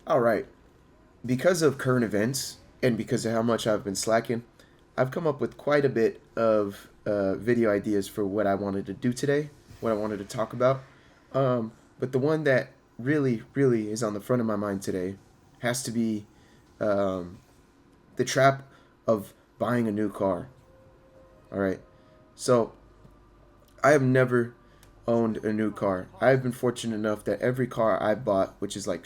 All right. Because of current events and because of how much I've been slacking, I've come up with quite a bit of video ideas for what I wanted to do today, what I wanted to talk about. But the one that really, really is on the front of my mind today has to be um, the trap of buying a new car. All right. So I have never owned a new car. I've been fortunate enough that every car I bought, which is like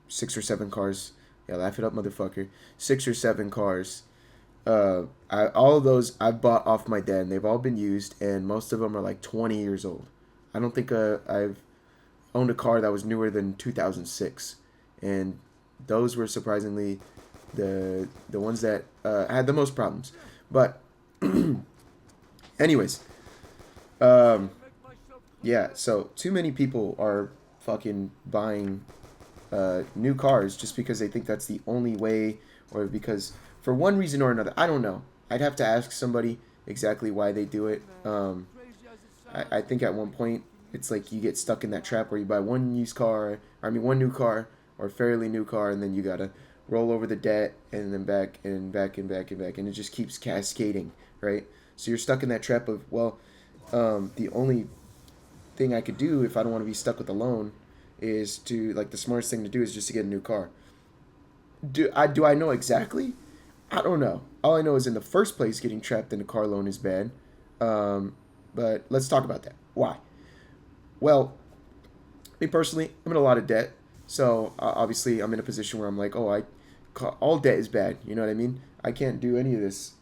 six or seven cars, yeah, laugh it up, motherfucker, six or seven cars. All of those I've bought off my dad, and they've all been used, and most of them are like 20 years old. I don't think I've owned a car that was newer than 2006, and those were surprisingly the ones that had the most problems. But anyways, um, yeah. So too many people are fucking buying new cars just because they think that's the only way, or because for one reason or another. I don't know. I'd have to ask somebody exactly why they do it. I think at one point it's like you get stuck in that trap where you buy one used car, I mean one new car or fairly new car, and then you gotta roll over the debt and then back and back and back and back, and it just keeps cascading, right? So you're stuck in that trap of, well, the only thing I could do if I don't want to be stuck with a loan is to, like, the smartest thing to do is just to get a new car. Do I know exactly? I don't know. All I know is in the first place, getting trapped in a car loan is bad. Um, but let's talk about that. Why? Well, me personally, I'm in a lot of debt. So obviously, I'm in a position where I'm like, oh, all debt is bad. You know what I mean? I can't do any of this,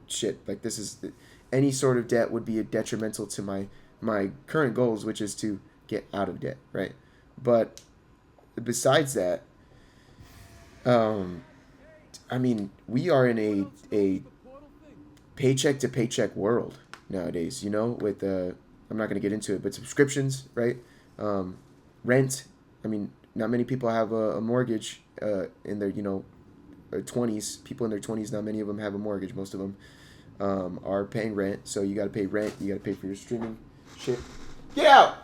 shit. Like, this is any sort of debt would be detrimental to my current goals, which is to get out of debt, right? But besides that, um, I mean, we are in a paycheck to paycheck world nowadays. With I'm not going to get into it, but subscriptions, right? Um, Rent. I mean, not many people have a mortgage in their 20s. People in their 20s, not many of them have a mortgage. Most of them are paying rent. So you got to pay rent. You got to pay for your streaming shit. Get out.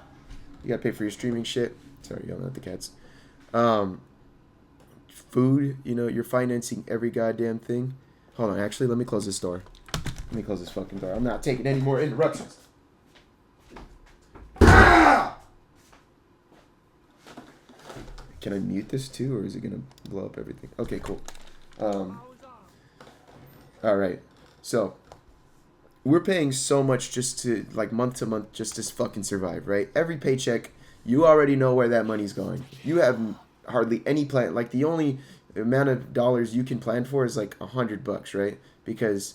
You got to pay for your streaming shit. Sorry, yelling at the cats. Um, Food. You're financing every goddamn thing. Hold on. Actually, let me close this door. Let me close this fucking door. I'm not taking any more interruptions. Ah! Can I mute this too, or is it gonna blow up everything? Okay, cool. Um, all right. So we're paying so much just to, like, month to month, just to fucking survive, right? Every paycheck, you already know where that money's going. You have hardly any plan. Like, the only amount of dollars you can plan for is like $100, right? Because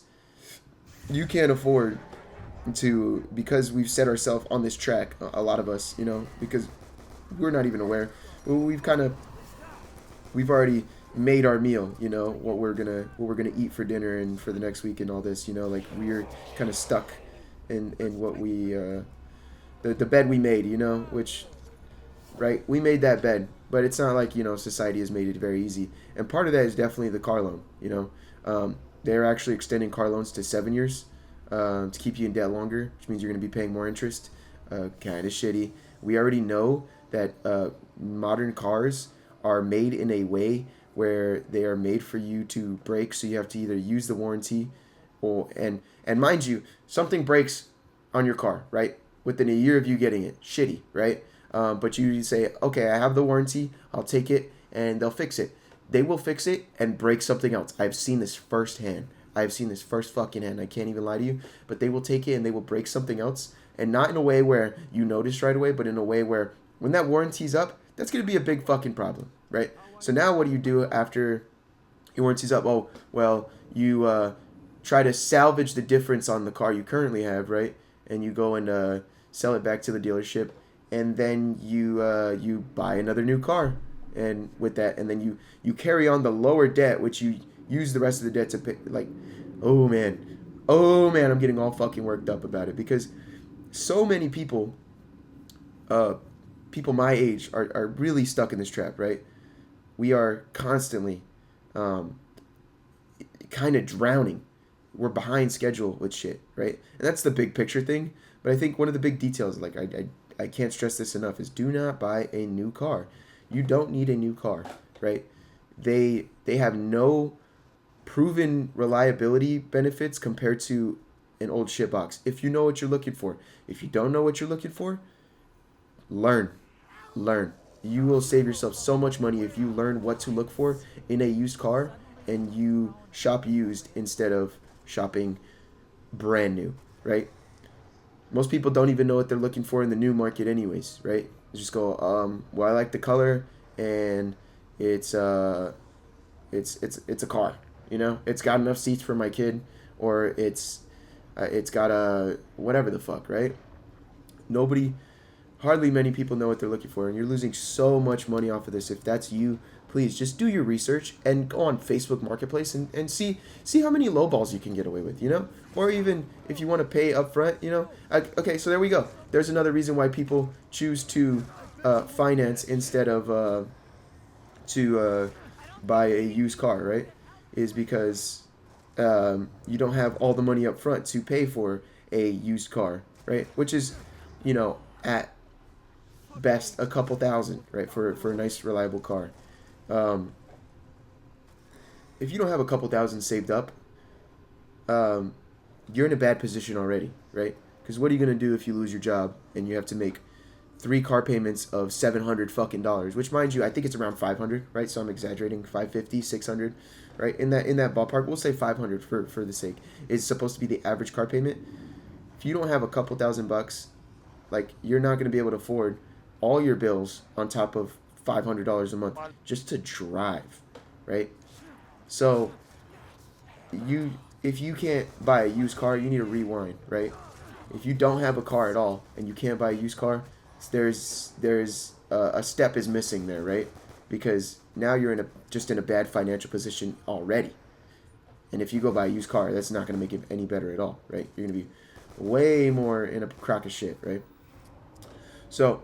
you can't afford to, because we've set ourselves on this track. A lot of us, because we're not even aware. We've already made our meal. What we're gonna eat for dinner and for the next week and all this. Like, we're kind of stuck in what we the bed we made. Which, right, we made that bed, but it's not like society has made it very easy. And part of that is definitely the car loan. They're actually extending car loans to 7 years to keep you in debt longer, which means you're going to be paying more interest. Kind of shitty. We already know that modern cars are made in a way where they are made for you to break, so you have to either use the warranty and mind you, something breaks on your car, right? Within a year of you getting it, shitty, right? But you say, okay, I have the warranty, I'll take it, and they'll fix it. They will fix it and break something else. I've seen this firsthand. I've seen this first fucking hand. I can't even lie to you. But they will take it and they will break something else. And not in a way where you notice right away, but in a way where when that warranty's up, that's going to be a big fucking problem, right? So now what do you do after your warranty's up? Oh, well, you try to salvage the difference on the car you currently have, right? And you go and sell it back to the dealership. And then you buy another new car. And with that, and then you carry on the lower debt, which you use the rest of the debt to pay. Like, oh man, I'm getting all fucking worked up about it, because so many people, people my age are really stuck in this trap, right? We are constantly, kind of drowning. We're behind schedule with shit, right? And that's the big picture thing. But I think one of the big details, like I can't stress this enough, is do not buy a new car. You don't need a new car, right? They have no proven reliability benefits compared to an old shitbox. If you know what you're looking for, if you don't know what you're looking for, learn, learn. You will save yourself so much money if you learn what to look for in a used car and you shop used instead of shopping brand new, right? Most people don't even know what they're looking for in the new market anyways, right? They just go, well, I like the color and it's it's a car, you know? It's got enough seats for my kid, or it's got a whatever the fuck, right? Nobody, hardly many people know what they're looking for, and you're losing so much money off of this. If that's you, please just do your research and go on Facebook Marketplace and see how many lowballs you can get away with, you know? Or even if you want to pay up front, you know? Okay, so there we go. There's another reason why people choose to finance instead of to buy a used car, right? Is because you don't have all the money up front to pay for a used car, right? Which is, you know, at best a couple thousand, right, for a nice reliable car. Um, if you don't have a couple thousand saved up, um, you're in a bad position already, right? Because what are you gonna do if you lose your job and you have to make three car payments of $700 fucking, which, mind you, I think it's around 500, right? So I'm exaggerating, 550, 600, right? In that ballpark, we'll say 500 for the sake. Is supposed to be the average car payment. If you don't have a couple $1,000, like, you're not gonna be able to afford all your bills on top of $500 a month just to drive, right? So you if you can't buy a used car, you need to rewind, right? If you don't have a car at all and you can't buy a used car, there's a step is missing there, right? Because now you're in a bad financial position already. And if you go buy a used car, that's not going to make it any better at all, right? You're going to be way more in a crock of shit, right? So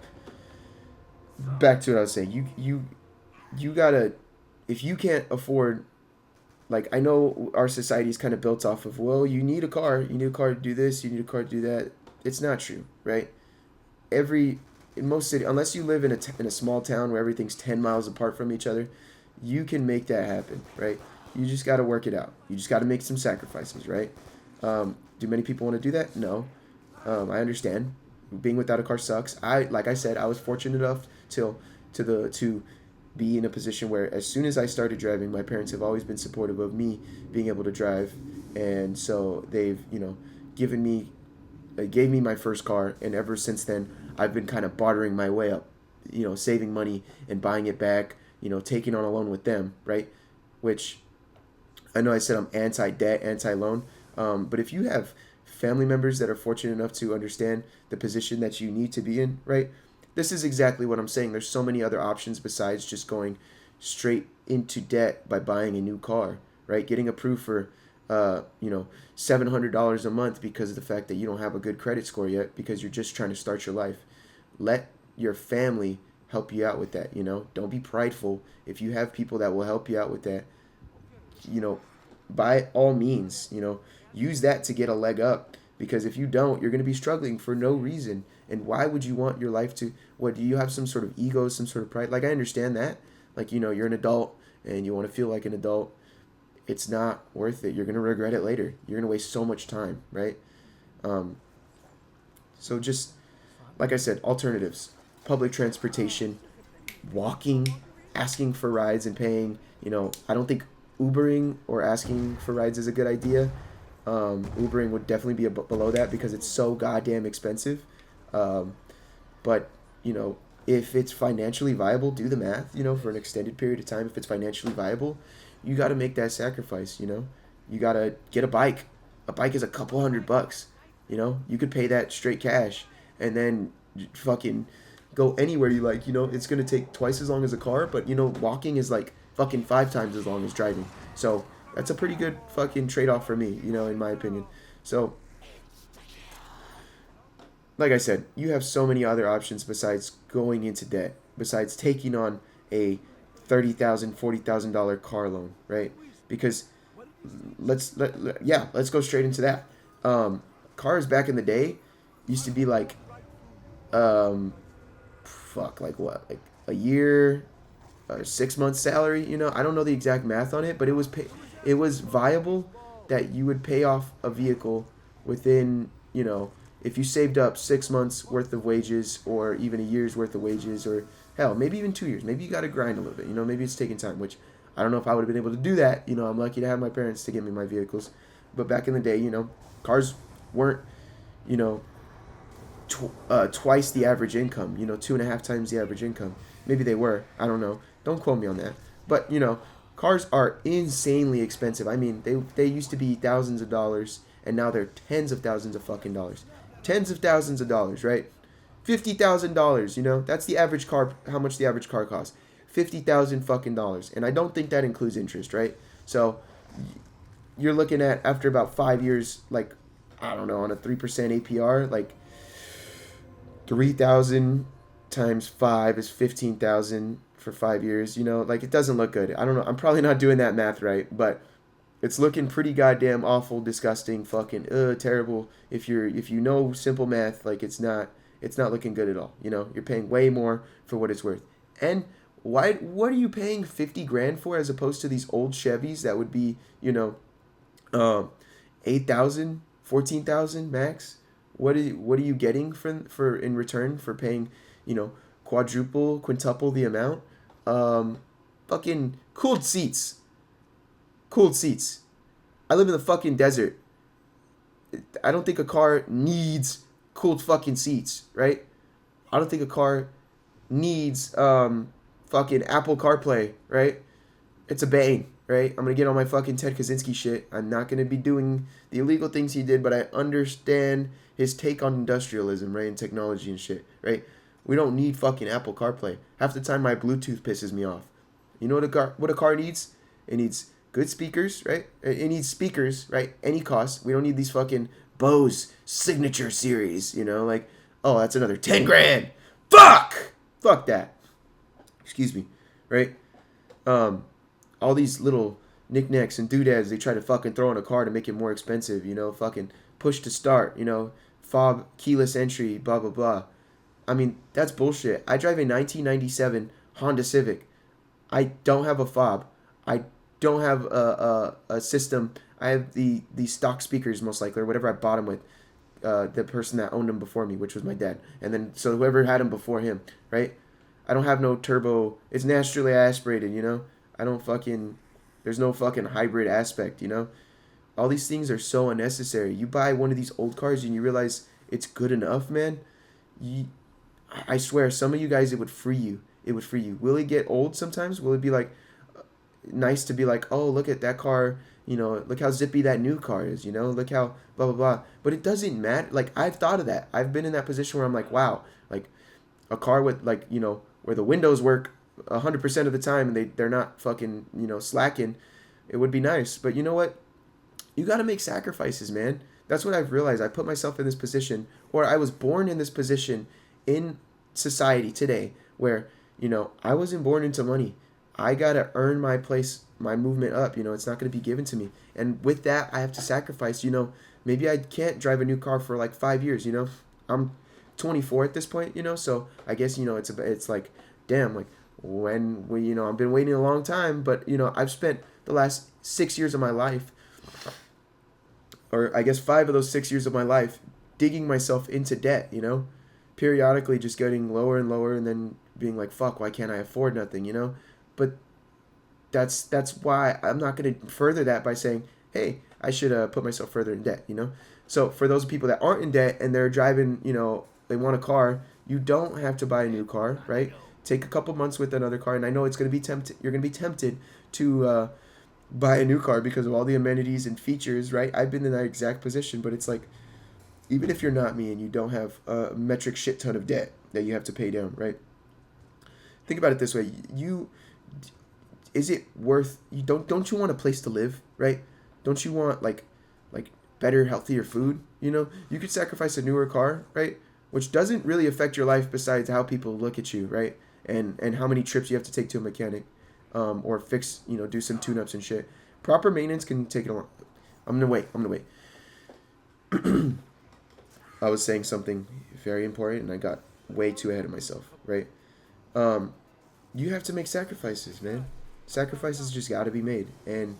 back to what I was saying. You gotta, if you can't afford, like, I know our society is kind of built off of, well, you need a car, you need a car to do this, you need a car to do that. It's not true, right? In most cities, unless you live in a small town where everything's 10 miles apart from each other, you can make that happen, right? You just got to work it out. You just got to make some sacrifices, right? Do many people want to do that? No. I understand. Being without a car sucks. Like I said, I was fortunate enough to be in a position where as soon as I started driving, my parents have always been supportive of me being able to drive, and so they've, you know, gave me my first car, and ever since then I've been kind of bartering my way up, you know, saving money and buying it back, you know, taking on a loan with them, right? Which I know I said I'm anti-debt, anti-loan, but if you have family members that are fortunate enough to understand the position that you need to be in, right? This is exactly what I'm saying. There's so many other options besides just going straight into debt by buying a new car, right? Getting approved for, $700 a month because of the fact that you don't have a good credit score yet because you're just trying to start your life. Let your family help you out with that, you know? Don't be prideful. If you have people that will help you out with that, you know, by all means, you know, use that to get a leg up, because if you don't, you're going to be struggling for no reason. And why would you want your life to, what, do you have some sort of ego, some sort of pride? Like, I understand that. Like, you know, you're an adult and you want to feel like an adult. It's not worth it. You're going to regret it later. You're going to waste so much time, right? So just, like I said, alternatives. Public transportation, walking, asking for rides and paying. You know, I don't think Ubering or asking for rides is a good idea. Ubering would definitely be below that because it's so goddamn expensive. But, you know, if it's financially viable, do the math, you know, for an extended period of time. If it's financially viable, you got to make that sacrifice, you know. You got to get a bike. A bike is a couple $100, you know. You could pay that straight cash and then fucking go anywhere you like, you know. It's going to take twice as long as a car, but, you know, walking is like fucking 5 times as long as driving. So that's a pretty good fucking trade-off for me, you know, in my opinion. So, like I said, you have so many other options besides going into debt, besides taking on a $30,000, $40,000 car loan, right? Because let's go straight into that. Cars back in the day used to be like, like what, like a year, 6 months salary. You know, I don't know the exact math on it, but it was viable that you would pay off a vehicle within, you know, if you saved up 6 months worth of wages, or even a year's worth of wages, or hell, maybe even 2 years. Maybe you got to grind a little bit. You know, maybe it's taking time, which I don't know if I would have been able to do that. You know, I'm lucky to have my parents to give me my vehicles, but back in the day, you know, cars weren't, you know, twice the average income. You know, 2.5 times the average income. Maybe they were. I don't know. Don't quote me on that. But you know, cars are insanely expensive. I mean, they used to be thousands of dollars, and now they're tens of thousands of fucking dollars. Tens of thousands of dollars, right? $50,000. You know, that's the average car. How much the average car costs? 50,000 fucking dollars, and I don't think that includes interest, right? So you're looking at, after about 5 years, like, I don't know, on a 3% APR, like 3,000 times 5 is 15,000 for 5 years. You know, like, it doesn't look good. I don't know. I'm probably not doing that math right, but it's looking pretty goddamn awful, disgusting, fucking terrible. If you know simple math, like, it's not looking good at all. You know, you're paying way more for what it's worth. And what are you paying 50 grand for, as opposed to these old Chevys that would be, you know, 8,000, 14,000 max? What are you getting for in return for paying, you know, quadruple, quintuple the amount? Fucking cooled seats. Cooled seats. I live in the fucking desert. I don't think a car needs cooled fucking seats, right? I don't think a car needs fucking Apple CarPlay, right? It's a bang, right? I'm gonna get on my fucking Ted Kaczynski shit. I'm not gonna be doing the illegal things he did, but I understand his take on industrialism, right, and technology and shit, right? We don't need fucking Apple CarPlay. Half the time, my Bluetooth pisses me off. You know what a car needs? It needs good speakers, right? It needs speakers, right? Any cost. We don't need these fucking Bose Signature Series, you know, like, oh, that's another 10 grand. Fuck that. Excuse me, right? All these little knickknacks and doodads they try to fucking throw in a car to make it more expensive, you know, fucking push to start, you know, fob, keyless entry, blah, blah, blah. I mean, that's bullshit. I drive a 1997 Honda Civic. I don't have a fob. I don't have a system. I have the stock speakers, most likely, or whatever I bought them with. The person that owned them before me, which was my dad. And then, so whoever had them before him, right? I don't have no turbo. It's naturally aspirated, you know? I don't fucking... There's no fucking hybrid aspect, you know? All these things are so unnecessary. You buy one of these old cars and you realize it's good enough, man. I swear, some of you guys, it would free you. It would free you. Will it get old sometimes? Will it be like nice to be like, oh, look at that car, you know, look how zippy that new car is, you know, look how blah, blah, blah. But it doesn't matter. Like, I've thought of that. I've been in that position where I'm like, wow, like a car with, like, you know, where the windows work 100% of the time and they're not fucking, you know, slacking. It would be nice. But you know what? You got to make sacrifices, man. That's what I've realized. I put myself in this position, or I was born in this position in society today where, you know, I wasn't born into money. I got to earn my place, my movement up. You know, it's not going to be given to me. And with that, I have to sacrifice. You know, maybe I can't drive a new car for like 5 years, you know. I'm 24 at this point, you know, so I guess, you know, it's like, damn, like, when we, you know, I've been waiting a long time, but, you know, I've spent the last 6 years of my life, or I guess 5 of those 6 years of my life, digging myself into debt, you know, periodically just getting lower and lower, and then being like, fuck, why can't I afford nothing, you know? But that's why I'm not going to further that by saying, hey, I should put myself further in debt, you know? So for those people that aren't in debt and they're driving, you know, they want a car, you don't have to buy a new car, right? Take a couple months with another car, and I know it's going to be tempted. You're going to be tempted to buy a new car because of all the amenities and features, right? I've been in that exact position, but it's like, even if you're not me and you don't have a metric shit ton of debt that you have to pay down, right? Think about it this way: is it worth? Don't you want a place to live, right? Don't you want like better, healthier food? You know, you could sacrifice a newer car, right? Which doesn't really affect your life besides how people look at you, right? And how many trips you have to take to a mechanic, or fix, you know, do some tune-ups and shit. Proper maintenance can take it a long. I'm gonna wait. I was saying something very important and I got way too ahead of myself, right? you have to make sacrifices, man. Sacrifices just got to be made, and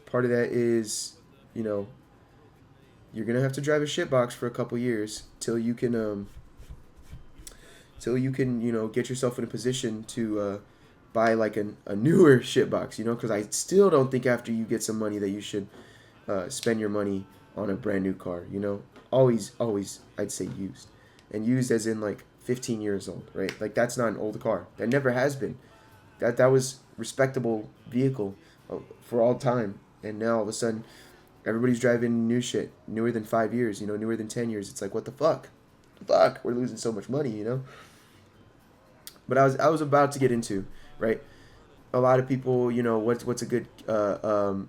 part of that is, you know, you're gonna have to drive a shitbox for a couple years till you can, you know, get yourself in a position to buy like a newer shitbox, you know, because I still don't think after you get some money that you should spend your money on a brand new car, you know. Always, I'd say used, and used as in like 15 years old, right? Like that's not an old car. That never has been. That was respectable vehicle for all time, and now all of a sudden everybody's driving new shit, newer than 5 years, you know, newer than 10 years. It's like, what the fuck? Fuck, we're losing so much money, you know. But I was about to get into, right. A lot of people, you know, what's a good what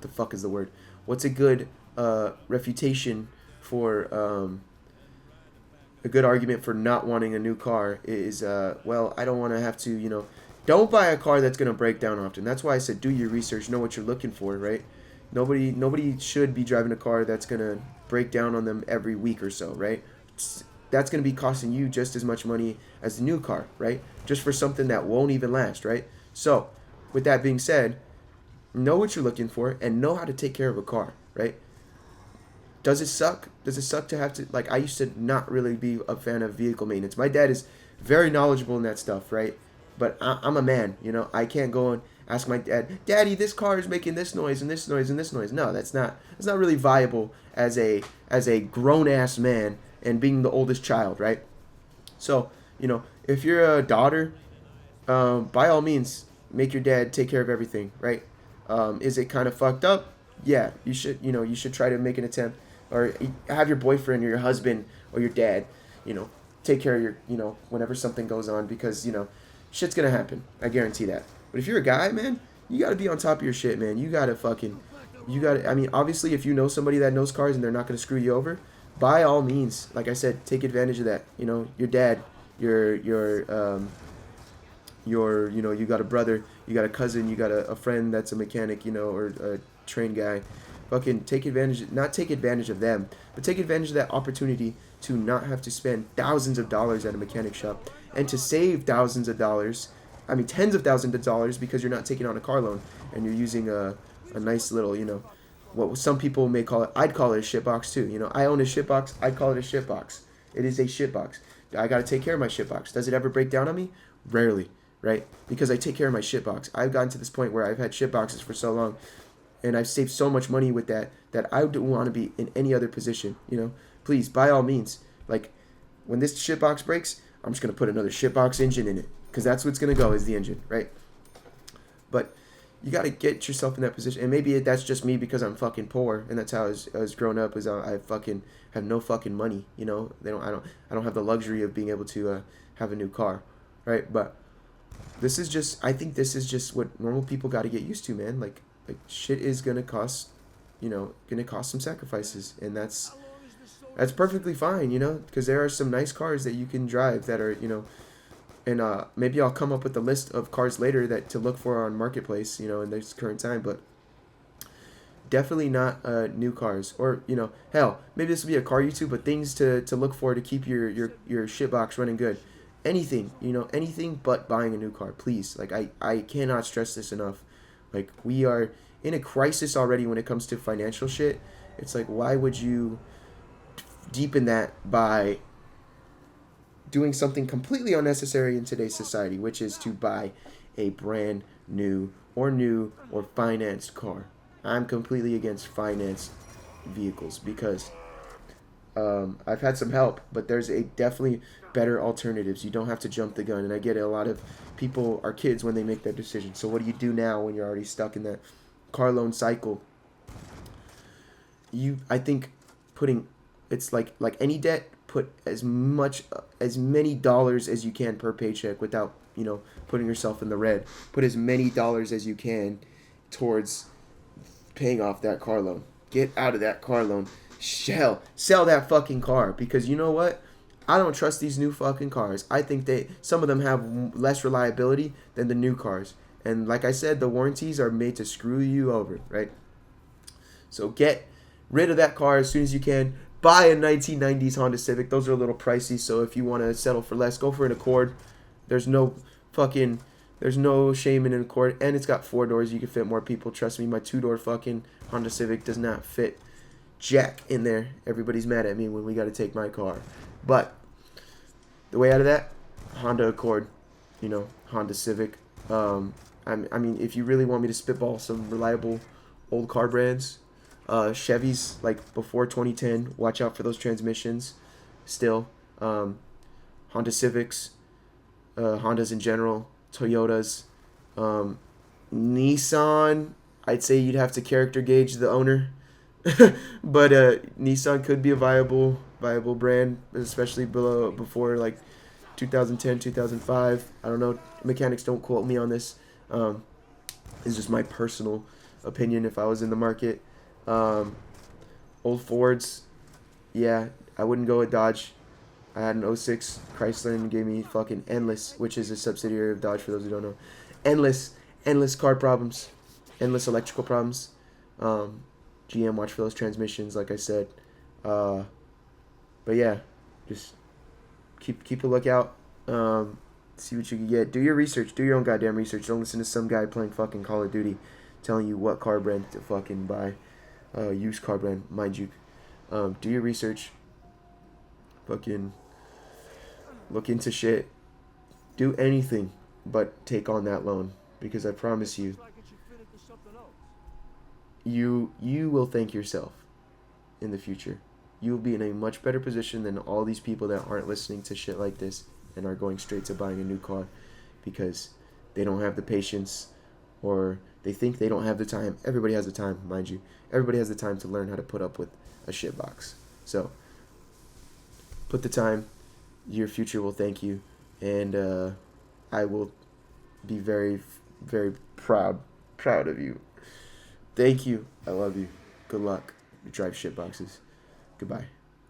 the fuck is the word? What's a good refutation for a good argument for not wanting a new car is well, I don't want to have to, you know, don't buy a car that's gonna break down often. That's why I said do your research, know what you're looking for, right? Nobody should be driving a car that's gonna break down on them every week or so, right? That's gonna be costing you just as much money as the new car, right? Just for something that won't even last, right? So, with that being said, know what you're looking for and know how to take care of a car, right? Does it suck? Does it suck to have to, like, I used to not really be a fan of vehicle maintenance. My dad is very knowledgeable in that stuff, right? But I'm a man, you know. I can't go and ask my dad, Daddy, this car is making this noise and this noise and this noise. No, that's not really viable as a grown ass man and being the oldest child, right? So, you know, if you're a daughter, by all means, make your dad take care of everything, right? Is it kind of fucked up? Yeah, you should try to make an attempt, or have your boyfriend or your husband or your dad, you know, take care of your, you know, whenever something goes on, because, you know, shit's gonna happen. I guarantee that. But if you're a guy, man, you gotta be on top of your shit, man. I mean, obviously, if you know somebody that knows cars and they're not gonna screw you over, by all means, like I said, take advantage of that. You know, your dad, you know, you got a brother, you got a cousin, you got a friend that's a mechanic, you know, or a train guy. Fucking not take advantage of them, but take advantage of that opportunity to not have to spend thousands of dollars at a mechanic shop and to save thousands of dollars. I mean, tens of thousands of dollars, because you're not taking on a car loan and you're using a nice little, you know, what some people may call it. I'd call it a shitbox too. You know, I own a shitbox. I call it a shitbox. It is a shitbox. I got to take care of my shitbox. Does it ever break down on me? Rarely, right? Because I take care of my shitbox. I've gotten to this point where I've had shitboxes for so long, and I've saved so much money with that I don't want to be in any other position. You know, please, by all means, like, when this shitbox breaks, I'm just gonna put another shitbox engine in it, because that's what's gonna go, is the engine, right? But you got to get yourself in that position, and maybe that's just me because I'm fucking poor, and that's how I was growing up. Is I fucking have no fucking money, you know. I don't have the luxury of being able to have a new car, right? But I think this is just what normal people got to get used to, man. Like shit is gonna cost, you know, some sacrifices, and that's perfectly fine, you know, because there are some nice cars that you can drive that are, you know. And maybe I'll come up with a list of cars later that to look for on Marketplace, you know, in this current time. But definitely not new cars, or, you know, hell, maybe this will be a car YouTube, but things to look for to keep your shitbox running good. Anything, you know, anything but buying a new car, please. Like, I cannot stress this enough. Like, we are in a crisis already when it comes to financial shit. It's like, why would you deepen that by doing something completely unnecessary in today's society, which is to buy a brand new or financed car? I'm completely against financed vehicles, because I've had some help, but there's definitely better alternatives. You don't have to jump the gun, and I get it. A lot of people are kids when they make that decision. So what do you do now when you're already stuck in that car loan cycle? I think it's like any debt. Put as many dollars as you can per paycheck without, you know, putting yourself in the red. Put as many dollars as you can towards paying off that car loan. Get out of that car loan. Sell that fucking car, because you know what? I don't trust these new fucking cars. I think some of them have less reliability than the new cars. And like I said, the warranties are made to screw you over, right? So get rid of that car as soon as you can. Buy a 1990s Honda Civic. Those are a little pricey, so if you want to settle for less, go for an Accord. There's no fucking, there's no shame in an Accord, and it's got 4 doors. You can fit more people. Trust me, my 2-door fucking Honda Civic does not fit jack in there. Everybody's mad at me when we got to take my car. But the way out of that, Honda Accord, Honda Civic. I mean, if you really want me to spitball some reliable old car brands, Chevys like before 2010, watch out for those transmissions. Still, Honda Civics, Hondas in general, Toyotas, Nissan. I'd say you'd have to character gauge the owner, but Nissan could be a viable brand, especially before like 2010, 2005. I don't know. Mechanics don't quote me on this. It's just my personal opinion if I was in the market. Old Fords, yeah, I wouldn't go with Dodge. I had an '06 Chrysler and gave me fucking endless, which is a subsidiary of Dodge for those who don't know. Endless car problems, endless electrical problems. GM, watch for those transmissions, like I said. But yeah, just keep a lookout. See what you can get. Do your research. Do your own goddamn research. Don't listen to some guy playing fucking Call of Duty telling you what car brand to fucking buy. Used car brand, mind you. Do your research. Fucking look into shit. Do anything but take on that loan, because I promise you, you will thank yourself in the future. You will be in a much better position than all these people that aren't listening to shit like this and are going straight to buying a new car because they don't have the patience, or they think they don't have the time. Everybody has the time, mind you. Everybody has the time to learn how to put up with a shitbox. So put the time. Your future will thank you, and I will be very, very proud of you. Thank you. I love you. Good luck. Drive shitboxes. Goodbye.